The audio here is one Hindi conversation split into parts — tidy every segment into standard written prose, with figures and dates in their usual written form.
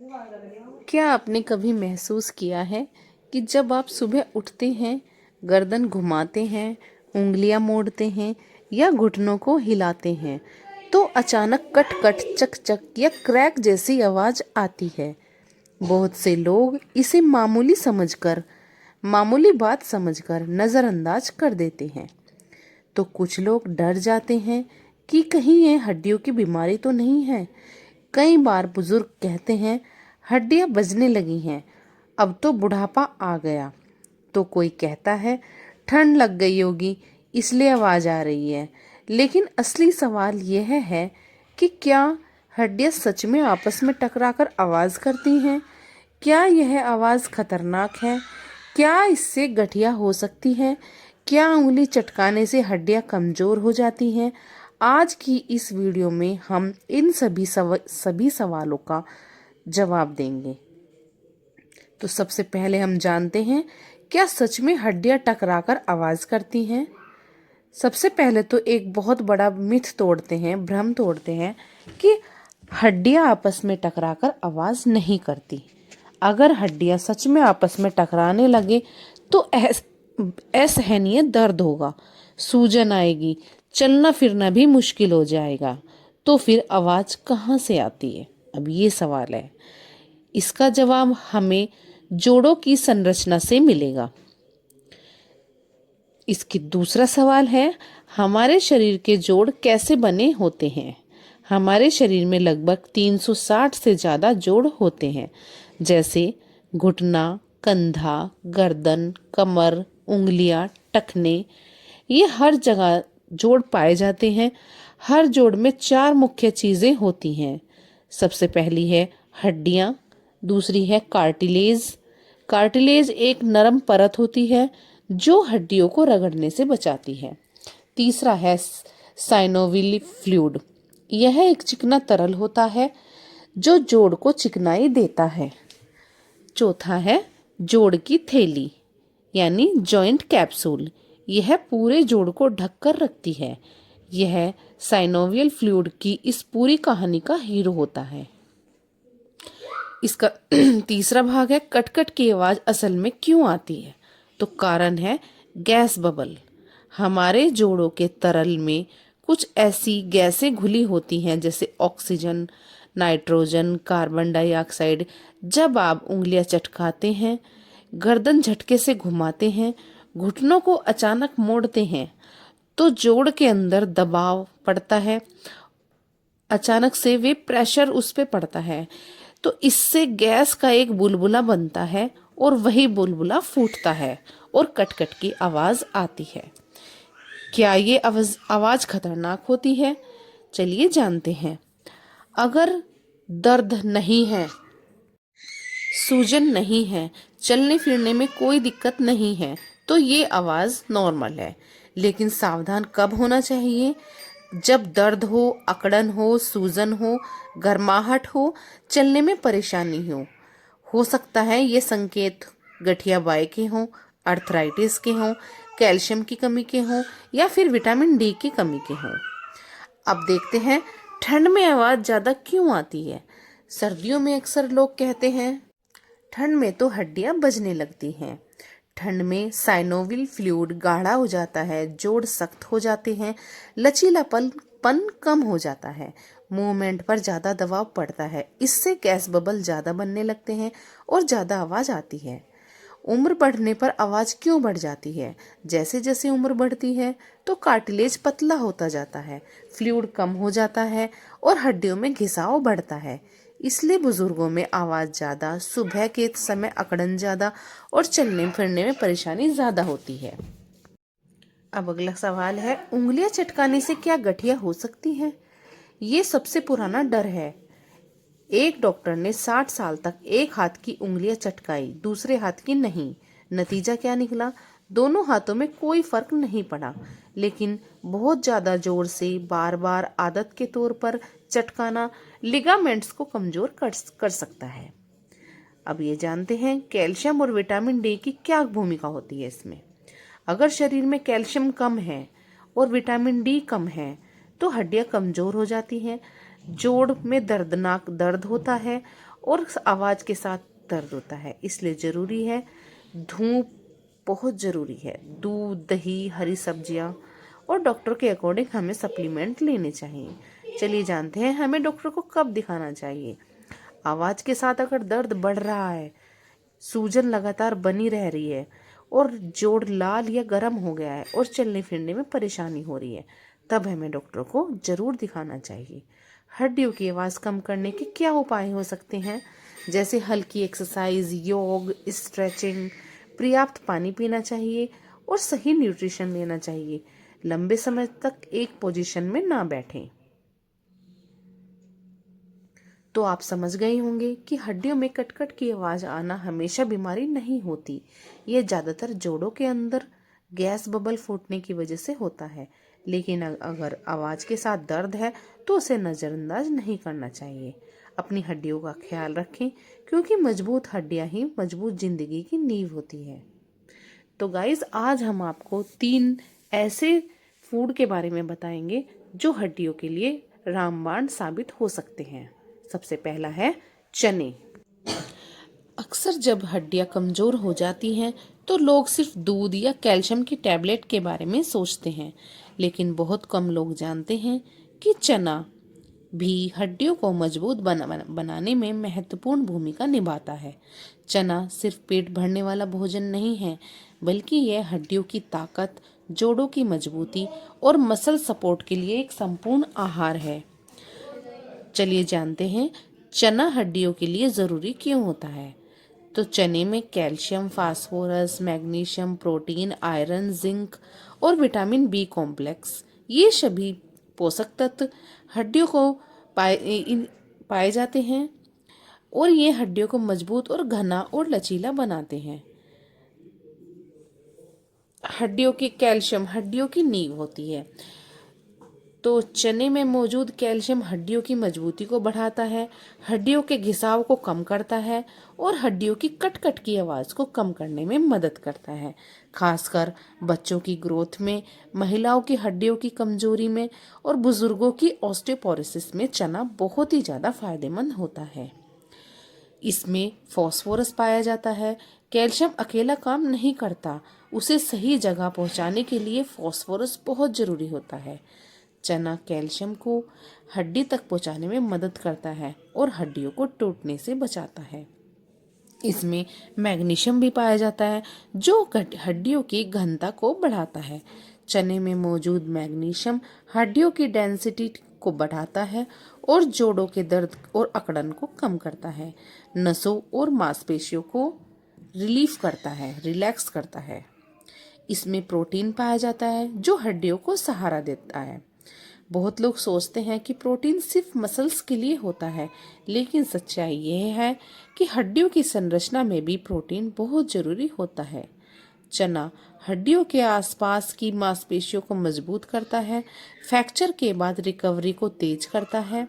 क्या आपने कभी महसूस किया है कि जब आप सुबह उठते हैं, गर्दन घुमाते हैं, उंगलियां मोड़ते हैं या घुटनों को हिलाते हैं, तो अचानक कट कट चक चक या क्रैक जैसी आवाज आती है। बहुत से लोग इसे मामूली बात समझकर नजरअंदाज कर देते हैं, तो कुछ लोग डर जाते हैं कि कहीं ये हड्डियों की बीमारी तो नहीं है। कई बार बुजुर्ग कहते हैं हड्डियां बजने लगी हैं, अब तो बुढ़ापा आ गया। तो कोई कहता है ठंड लग गई होगी इसलिए आवाज आ रही है। लेकिन असली सवाल यह है कि क्या हड्डियां सच में आपस में टकराकर आवाज करती हैं? क्या यह आवाज खतरनाक है? क्या इससे गठिया हो सकती है? क्या उंगली चटकाने से हड्डियां कमजोर हो जाती हैं? आज की इस वीडियो में हम इन सभी सवालों का जवाब देंगे। तो सबसे पहले हम जानते हैं, क्या सच में हड्डियां टकराकर आवाज करती हैं? सबसे पहले तो एक बहुत बड़ा भ्रम तोड़ते हैं कि हड्डियां आपस में टकराकर आवाज नहीं करती। अगर हड्डियां सच में आपस में टकराने लगे तो असहनीय दर्द होगा, सूजन आएगी, चलना फिरना भी मुश्किल हो जाएगा। तो फिर आवाज कहाँ से आती है? अब ये सवाल है। इसका जवाब हमें जोड़ों की संरचना से मिलेगा। इसकी दूसरा सवाल है, हमारे शरीर के जोड़ कैसे बने होते हैं? हमारे शरीर में लगभग 360 से ज़्यादा जोड़ होते हैं, जैसे घुटना, कंधा, गर्दन, कमर, उंगलियां, टखने। ये हर जगह जोड़ पाए जाते हैं। हर जोड़ में 4 मुख्य चीज़ें होती हैं। सबसे पहली है हड्डियाँ, दूसरी है कार्टिलेज। कार्टिलेज एक नरम परत होती है जो हड्डियों को रगड़ने से बचाती है। तीसरा है साइनोवियल फ्लूइड। यह एक चिकना तरल होता है जो जोड़ को चिकनाई देता है। चौथा है जोड़ की थैली यानी जॉइंट कैप्सूल। यह पूरे जोड़ को ढककर रखती है। यह साइनोवियल फ्लूइड की इस पूरी कहानी का हीरो होता है। इसका तीसरा भाग है कटकट की आवाज असल में क्यों आती है? तो कारण है गैस बबल। हमारे जोड़ों के तरल में कुछ ऐसी गैसें घुली होती हैं, जैसे ऑक्सीजन, नाइट्रोजन, कार्बन डाइऑक्साइड। जब आप उंगलियां चटकाते हैं, गर्दन झटके से घुमाते हैं, घुटनों को अचानक मोड़ते हैं, तो जोड़ के अंदर दबाव पड़ता है। अचानक से वे प्रेशर उस पे पड़ता है, तो इससे गैस का एक बुलबुला बनता है और वही बुलबुला फूटता है और कटकट की आवाज आती है। क्या ये आवाज खतरनाक होती है? चलिए जानते हैं। अगर दर्द नहीं है, सूजन नहीं है, चलने फिरने में कोई दिक्कत नहीं है, तो ये आवाज नॉर्मल है। लेकिन सावधान कब होना चाहिए? जब दर्द हो, अकड़न हो, सूजन हो, गर्माहट हो, चलने में परेशानी हो सकता है ये संकेत गठिया बाय के हों, अर्थराइटिस के हों, कैल्शियम की कमी के हों या फिर विटामिन डी की कमी के हों। अब देखते हैं ठंड में आवाज ज्यादा क्यों आती है। सर्दियों में अक्सर लोग कहते हैं ठंड में तो हड्डियां बजने लगती हैं। ठंड में साइनोवियल फ्लूइड गाढ़ा हो जाता है, जोड़ सख्त हो जाते हैं, लचीलापन कम हो जाता है, मूवमेंट पर ज्यादा दबाव पड़ता है। इससे गैस बबल ज्यादा बनने लगते हैं और ज्यादा आवाज आती है। उम्र बढ़ने पर आवाज क्यों बढ़ जाती है? जैसे जैसे उम्र बढ़ती है तो कार्टिलेज पतला होता जाता है, फ्लूइड कम हो जाता है और हड्डियों में घिसाव बढ़ता है। इसलिए बुजुर्गों में आवाज ज्यादा, सुबह के समय अकड़न ज्यादा और चलने फिरने में परेशानी ज्यादा होती है। अब अगला सवाल है, उंगलियां चटकाने से क्या गठिया हो सकती है? ये सबसे पुराना डर है। एक डॉक्टर ने 60 साल तक एक हाथ की उंगलियां चटकाई, दूसरे हाथ की नहीं। नतीजा क्या निकला? दोनों हाथों में कोई फर्क नहीं पड़ा, लेकिन बहुत ज्यादा जोर से बार बार आदत के तौर पर चटकाना लिगामेंट्स को कमजोर कर सकता है। अब ये जानते हैं कैल्शियम और विटामिन डी की क्या भूमिका होती है इसमें। अगर शरीर में कैल्शियम कम है और विटामिन डी कम है तो हड्डियां कमजोर हो जाती हैं, जोड़ में दर्दनाक दर्द होता है और आवाज़ के साथ दर्द होता है। इसलिए ज़रूरी है, धूप बहुत ज़रूरी है, दूध, दही, हरी सब्जियाँ और डॉक्टर के अकॉर्डिंग हमें सप्लीमेंट लेने चाहिए। चलिए जानते हैं हमें डॉक्टर को कब दिखाना चाहिए। आवाज़ के साथ अगर दर्द बढ़ रहा है, सूजन लगातार बनी रह रही है और जोड़ लाल या गर्म हो गया है और चलने फिरने में परेशानी हो रही है, तब हमें डॉक्टर को ज़रूर दिखाना चाहिए। हड्डियों की आवाज़ कम करने के क्या उपाय हो सकते हैं? जैसे हल्की एक्सरसाइज, योग, स्ट्रेचिंग, पर्याप्त पानी पीना चाहिए और सही न्यूट्रिशन लेना चाहिए। लंबे समय तक एक पोजीशन में ना बैठें। तो आप समझ गए होंगे कि हड्डियों में कटकट की आवाज़ आना हमेशा बीमारी नहीं होती। यह ज़्यादातर जोड़ों के अंदर गैस बबल फूटने की वजह से होता है। लेकिन अगर आवाज़ के साथ दर्द है तो उसे नज़रअंदाज नहीं करना चाहिए। अपनी हड्डियों का ख्याल रखें, क्योंकि मजबूत हड्डियां ही मजबूत ज़िंदगी की नींव होती है। तो गाइज, आज हम आपको 3 ऐसे फूड के बारे में बताएंगे जो हड्डियों के लिए रामबाण साबित हो सकते हैं। सबसे पहला है चने। अक्सर जब हड्डियां कमजोर हो जाती हैं तो लोग सिर्फ दूध या कैल्शियम की टैबलेट के बारे में सोचते हैं, लेकिन बहुत कम लोग जानते हैं कि चना भी हड्डियों को मजबूत बनाने में महत्वपूर्ण भूमिका निभाता है। चना सिर्फ पेट भरने वाला भोजन नहीं है, बल्कि यह हड्डियों की ताकत, जोड़ों की मजबूती और मसल सपोर्ट के लिए एक संपूर्ण आहार है। चलिए जानते हैं चना हड्डियों के लिए ज़रूरी क्यों होता है। तो चने में calcium, phosphorus, magnesium, protein, iron, zinc और विटामिन बी कॉम्प्लेक्स, ये सभी पोषक तत्व हड्डियों को पाए जाते हैं और ये हड्डियों को मजबूत और घना और लचीला बनाते हैं। कैल्शियम हड्डियों की नींव होती है। तो चने में मौजूद कैल्शियम हड्डियों की मजबूती को बढ़ाता है, हड्डियों के घिसाव को कम करता है और हड्डियों की कट की आवाज़ को कम करने में मदद करता है। खासकर बच्चों की ग्रोथ में, महिलाओं की हड्डियों की कमजोरी में और बुजुर्गों की ऑस्टियोपोरोसिस में चना बहुत ही ज़्यादा फायदेमंद होता है। इसमें फास्फोरस पाया जाता है। कैल्शियम अकेला काम नहीं करता, उसे सही जगह पहुंचाने के लिए फास्फोरस बहुत ज़रूरी होता है। चना कैल्शियम को हड्डी तक पहुंचाने में मदद करता है और हड्डियों को टूटने से बचाता है। इसमें मैग्नीशियम भी पाया जाता है जो हड्डियों की घनता को बढ़ाता है। चने में मौजूद मैग्नीशियम हड्डियों की डेंसिटी को बढ़ाता है और जोड़ों के दर्द और अकड़न को कम करता है। नसों और मांसपेशियों को रिलैक्स करता है। इसमें प्रोटीन पाया जाता है जो हड्डियों को सहारा देता है। बहुत लोग सोचते हैं कि प्रोटीन सिर्फ मसल्स के लिए होता है, लेकिन सच्चाई यह है कि हड्डियों की संरचना में भी प्रोटीन बहुत जरूरी होता है। चना हड्डियों के आसपास की मांसपेशियों को मजबूत करता है, फ्रैक्चर के बाद रिकवरी को तेज करता है।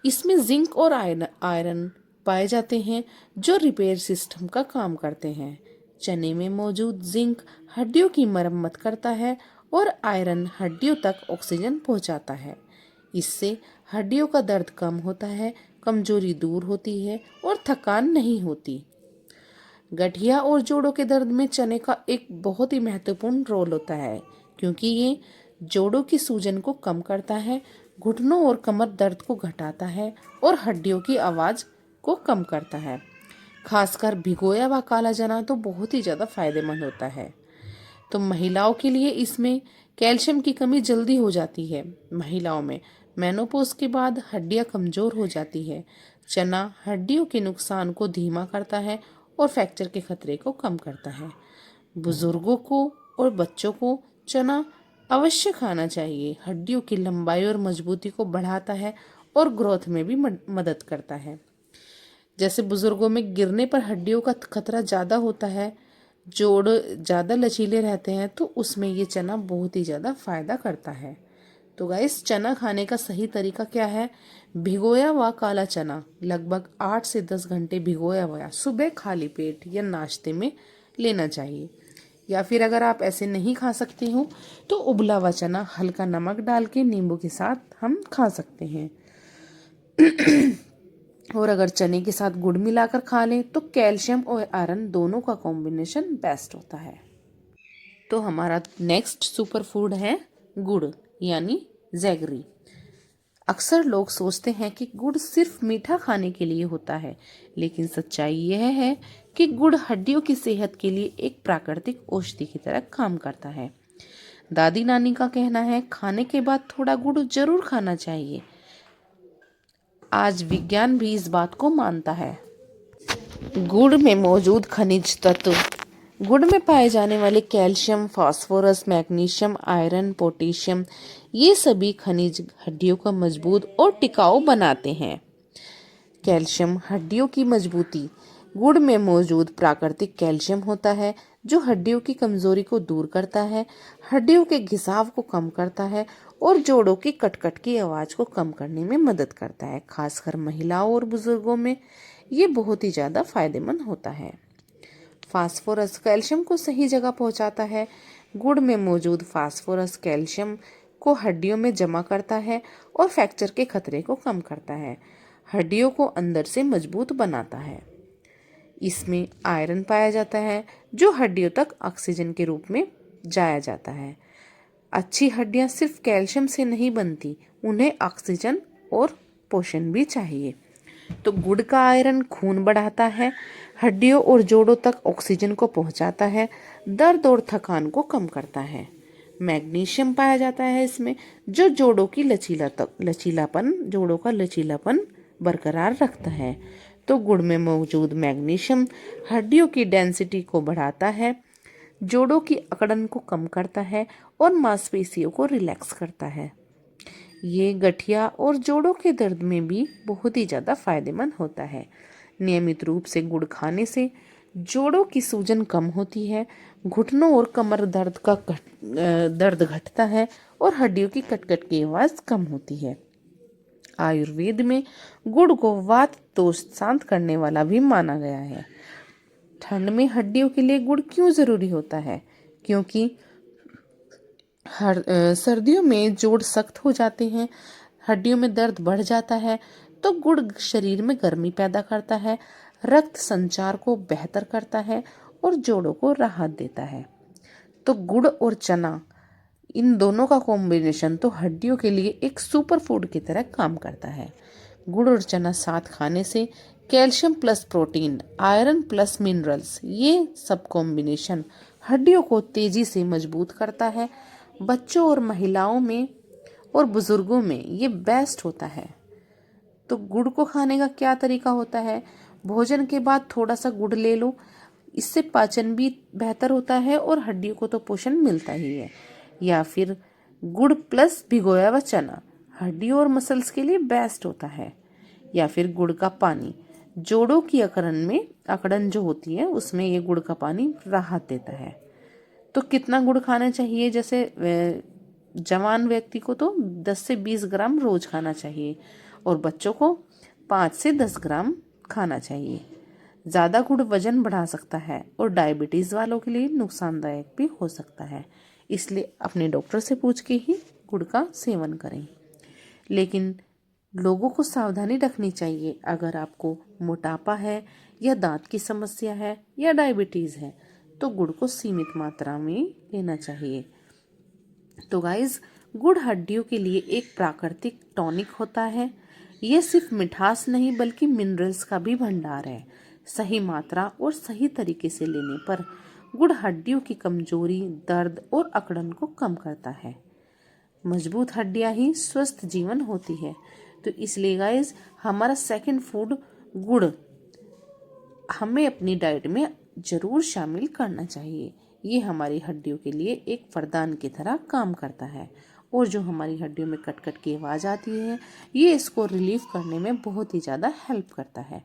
इसमें जिंक और आयरन पाए जाते हैं जो रिपेयर सिस्टम का काम करते हैं। चने में मौजूद जिंक हड्डियों की मरम्मत करता है और आयरन हड्डियों तक ऑक्सीजन पहुंचाता है। इससे हड्डियों का दर्द कम होता है, कमजोरी दूर होती है और थकान नहीं होती। गठिया और जोड़ों के दर्द में चने का एक बहुत ही महत्वपूर्ण रोल होता है, क्योंकि ये जोड़ों की सूजन को कम करता है, घुटनों और कमर दर्द को घटाता है और हड्डियों की आवाज़ को कम करता है। खासकर भिगोया हुआ काला चना तो बहुत ही ज़्यादा फायदेमंद होता है। तो महिलाओं के लिए इसमें कैल्शियम की कमी जल्दी हो जाती है। महिलाओं में मेनोपॉज के बाद हड्डियां कमज़ोर हो जाती है। चना हड्डियों के नुकसान को धीमा करता है और फ्रैक्चर के खतरे को कम करता है। बुजुर्गों को और बच्चों को चना अवश्य खाना चाहिए। हड्डियों की लंबाई और मजबूती को बढ़ाता है और ग्रोथ में भी मदद करता है। जैसे बुजुर्गों में गिरने पर हड्डियों का खतरा ज़्यादा होता है, जोड़ ज़्यादा लचीले रहते हैं, तो उसमें ये चना बहुत ही ज़्यादा फायदा करता है। तो गाइस, चना खाने का सही तरीका क्या है? भिगोया हुआ काला चना लगभग 8 से 10 घंटे भिगोया हुआ सुबह खाली पेट या नाश्ते में लेना चाहिए। या फिर अगर आप ऐसे नहीं खा सकते हो तो उबला हुआ चना हल्का नमक डाल के नींबू के साथ हम खा सकते हैं। और अगर चने के साथ गुड़ मिलाकर खा लें तो कैल्शियम और आयरन दोनों का कॉम्बिनेशन बेस्ट होता है। तो हमारा नेक्स्ट सुपर फूड है गुड़ यानी जैगरी। अक्सर लोग सोचते हैं कि गुड़ सिर्फ मीठा खाने के लिए होता है, लेकिन सच्चाई यह है कि गुड़ हड्डियों की सेहत के लिए एक प्राकृतिक औषधि की तरह काम करता है। दादी नानी का कहना है खाने के बाद थोड़ा गुड़ जरूर खाना चाहिए। आज विज्ञान भी इस बात को मानता है। गुड़ में मौजूद खनिज तत्व। गुड़ में पाए जाने वाले calcium, phosphorus, magnesium, iron, potassium, ये सभी खनिज हड्डियों को मजबूत और टिकाऊ बनाते हैं। कैल्शियम हड्डियों की मजबूती। गुड़ में मौजूद प्राकृतिक कैल्शियम होता है जो हड्डियों की कमजोरी को दूर करता है, हड्डियों के घिसाव को कम करता है और जोड़ों की कटकट की आवाज को कम करने में मदद करता है। खासकर महिलाओं और बुजुर्गों में ये बहुत ही ज्यादा फायदेमंद होता है। फास्फोरस कैल्शियम को सही जगह पहुंचाता है। गुड़ में मौजूद फास्फोरस कैल्शियम को हड्डियों में जमा करता है और फ्रैक्चर के खतरे को कम करता है, हड्डियों को अंदर से मजबूत बनाता है। इसमें आयरन पाया जाता है जो हड्डियों तक ऑक्सीजन के रूप में जाया जाता है। अच्छी हड्डियां सिर्फ कैल्शियम से नहीं बनती, उन्हें ऑक्सीजन और पोषण भी चाहिए। तो गुड़ का आयरन खून बढ़ाता है, हड्डियों और जोड़ों तक ऑक्सीजन को पहुंचाता है, दर्द और थकान को कम करता है। मैग्नीशियम पाया जाता है इसमें जो जोड़ों का लचीलापन बरकरार रखता है। तो गुड़ में मौजूद मैग्नीशियम हड्डियों की डेंसिटी को बढ़ाता है, जोड़ों की अकड़न को कम करता है और मांसपेशियों को रिलैक्स करता है। ये गठिया और जोड़ों के दर्द में भी बहुत ही ज़्यादा फायदेमंद होता है। नियमित रूप से गुड़ खाने से जोड़ों की सूजन कम होती है, घुटनों और कमर दर्द घटता है और हड्डियों की कटकट की आवाज़ कम होती है। आयुर्वेद में गुड़ को वात दोष शांत करने वाला भी माना गया है। ठंड में हड्डियों के लिए गुड़ क्यों जरूरी होता है? क्योंकि सर्दियों में जोड़ सख्त हो जाते हैं, हड्डियों में दर्द बढ़ जाता है, तो गुड़ शरीर में गर्मी पैदा करता है, रक्त संचार को बेहतर करता है और जोड़ों को राहत देता है। तो गुड़ और चना इन दोनों का कॉम्बिनेशन तो हड्डियों के लिए एक सुपर फूड की तरह काम करता है। गुड़ और चना साथ खाने से calcium plus protein, iron plus minerals, ये सब कॉम्बिनेशन हड्डियों को तेजी से मजबूत करता है। बच्चों और महिलाओं में और बुजुर्गों में ये बेस्ट होता है। तो गुड़ को खाने का क्या तरीका होता है? भोजन के बाद थोड़ा सा गुड़ ले लो, इससे पाचन भी बेहतर होता है और हड्डियों को तो पोषण मिलता ही है। या फिर गुड़ प्लस भिगोया हुआ चना हड्डियों और मसल्स के लिए बेस्ट होता है। या फिर गुड़ का पानी जोड़ों की अकड़न जो होती है उसमें ये गुड़ का पानी राहत देता है। तो कितना गुड़ खाना चाहिए? जैसे जवान व्यक्ति को तो 10 से 20 ग्राम रोज खाना चाहिए और बच्चों को 5 से 10 ग्राम खाना चाहिए। ज़्यादा गुड़ वजन बढ़ा सकता है और डायबिटीज़ वालों के लिए नुकसानदायक भी हो सकता है, इसलिए अपने डॉक्टर से पूछ के ही गुड़ का सेवन करें। लेकिन लोगों को सावधानी रखनी चाहिए। अगर आपको मोटापा है या दांत की समस्या है या डायबिटीज़ है तो गुड़ को सीमित मात्रा में लेना चाहिए। तो गाइज, गुड़ हड्डियों के लिए एक प्राकृतिक टॉनिक होता है। यह सिर्फ मिठास नहीं बल्कि मिनरल्स का भी भंडार है। सही मात्रा और सही तरीके से लेने पर गुड़ हड्डियों की कमजोरी, दर्द और अकड़न को कम करता है। मजबूत हड्डियां ही स्वस्थ जीवन होती है। तो इसलिए गाइज, हमारा सेकंड फूड गुड़ हमें अपनी डाइट में जरूर शामिल करना चाहिए। ये हमारी हड्डियों के लिए एक वरदान की तरह काम करता है और जो हमारी हड्डियों में कटकट की आवाज़ आती है ये इसको रिलीफ करने में बहुत ही ज़्यादा हेल्प करता है।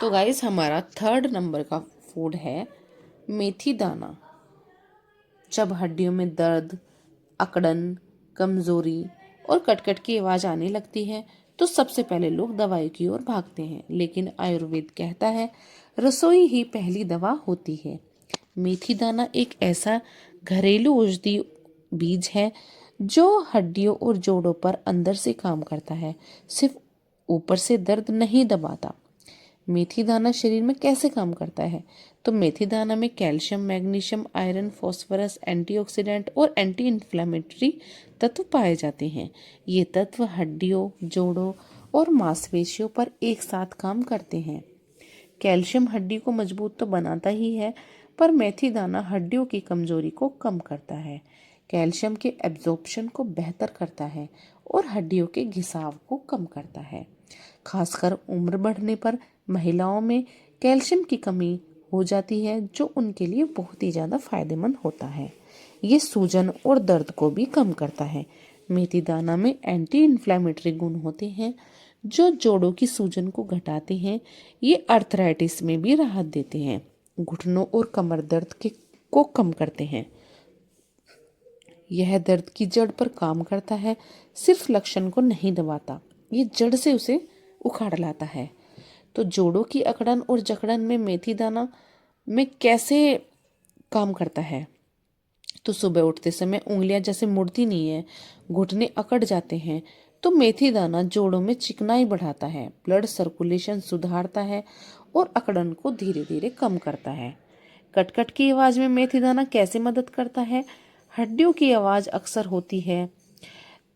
तो गाइस, हमारा थर्ड नंबर का फूड है मेथी दाना। जब हड्डियों में दर्द, अकड़न, कमजोरी और कटकट की आवाज़ आने लगती है तो सबसे पहले लोग दवाई की ओर भागते हैं, लेकिन आयुर्वेद कहता है रसोई ही पहली दवा होती है। मेथी दाना एक ऐसा घरेलू औषधि बीज है जो हड्डियों और जोड़ों पर अंदर से काम करता है। सिर्फ ऊपर से दर्द नहीं दबाता। मेथी दाना शरीर में कैसे काम करता है? तो मेथी दाना में calcium, magnesium, iron, phosphorus, antioxidant और एंटी इन्फ्लेमेटरी तत्व पाए जाते हैं। ये तत्व हड्डियों, जोड़ों और मांसपेशियों पर एक साथ काम करते हैं। कैल्शियम हड्डी को मजबूत तो बनाता ही है, पर मेथी दाना हड्डियों की कमजोरी को कम करता है, कैल्शियम के एब्जॉर्प्शन को बेहतर करता है और हड्डियों के घिसाव को कम करता है। खासकर उम्र बढ़ने पर महिलाओं में कैल्शियम की कमी हो जाती है, जो उनके लिए बहुत ही ज़्यादा फायदेमंद होता है। ये सूजन और दर्द को भी कम करता है। मेथी दाना में एंटी इन्फ्लेमेटरी गुण होते हैं, जो जोड़ों की सूजन को घटाते हैं। ये अर्थराइटिस में भी राहत देते हैं, घुटनों और कमर दर्द को कम करते हैं। यह दर्द की जड़ पर काम करता है, सिर्फ लक्षण को नहीं दबाता, ये जड़ से उसे उखाड़ लाता है। तो जोड़ों की अकड़न और जकड़न में मेथी दाना में कैसे काम करता है? तो सुबह उठते समय उंगलियां जैसे मुड़ती नहीं है, घुटने अकड़ जाते हैं, तो मेथी दाना जोड़ों में चिकनाई बढ़ाता है, ब्लड सर्कुलेशन सुधारता है और अकड़न को धीरे धीरे कम करता है। कटकट की आवाज में मेथी दाना कैसे मदद करता है? हड्डियों की आवाज अक्सर होती है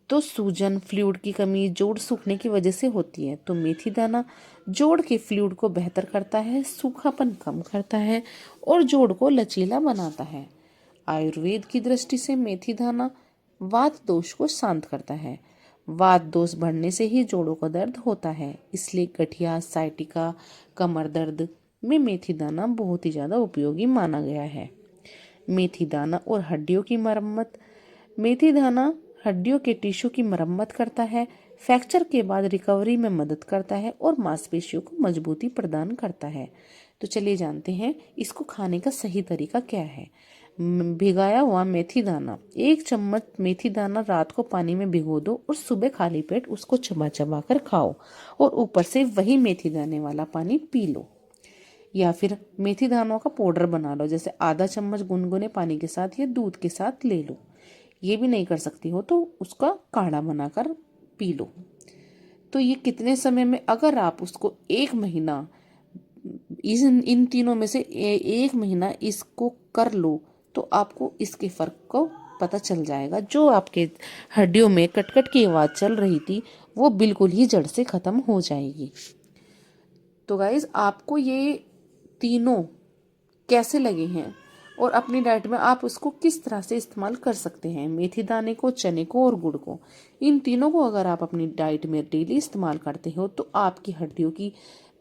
तो सूजन, फ्लूइड की कमी, जोड़ सूखने की वजह से होती है। तो मेथी दाना जोड़ के फ्लूइड को बेहतर करता है, सूखापन कम करता है और जोड़ को लचीला बनाता है। आयुर्वेद की दृष्टि से मेथी दाना वात दोष को शांत करता है। वात दोष बढ़ने से ही जोड़ों का दर्द होता है, इसलिए गठिया, साइटिका, कमर दर्द में मेथी दाना बहुत ही ज़्यादा उपयोगी माना गया है। मेथी दाना और हड्डियों की मरम्मत। मेथी दाना हड्डियों के टिश्यू की मरम्मत करता है, फ्रैक्चर के बाद रिकवरी में मदद करता है और मांसपेशियों को मजबूती प्रदान करता है। तो चलिए जानते हैं इसको खाने का सही तरीका क्या है। भिगाया हुआ मेथी दाना, 1 चम्मच मेथी दाना रात को पानी में भिगो दो और सुबह खाली पेट उसको चबा चबा कर खाओ और ऊपर से वही मेथी दाने वाला पानी पी लो। या फिर मेथी दानों का पाउडर बना लो, जैसे आधा चम्मच गुनगुने पानी के साथ या दूध के साथ ले लो। ये भी नहीं कर सकती हो तो उसका काढ़ा बनाकर पी लो। तो ये कितने समय में, अगर आप उसको 1 महीना इन तीनों में से 1 महीना इसको कर लो तो आपको इसके फर्क को पता चल जाएगा। जो आपके हड्डियों में कटकट की आवाज चल रही थी वो बिल्कुल ही जड़ से खत्म हो जाएगी। तो गाइज आपको ये तीनों कैसे लगे हैं और अपनी डाइट में आप उसको किस तरह से इस्तेमाल कर सकते हैं? मेथी दाने को, चने को और गुड़ को, इन तीनों को अगर आप अपनी डाइट में डेली इस्तेमाल करते हो तो आपकी हड्डियों की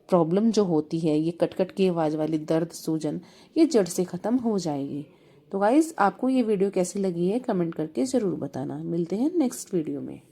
प्रॉब्लम जो होती है, ये कटकट की आवाज़ वाली दर्द, सूजन, ये जड़ से ख़त्म हो जाएगी। तो गाइज आपको ये वीडियो कैसी लगी है कमेंट करके ज़रूर बताना। मिलते हैं नेक्स्ट वीडियो में।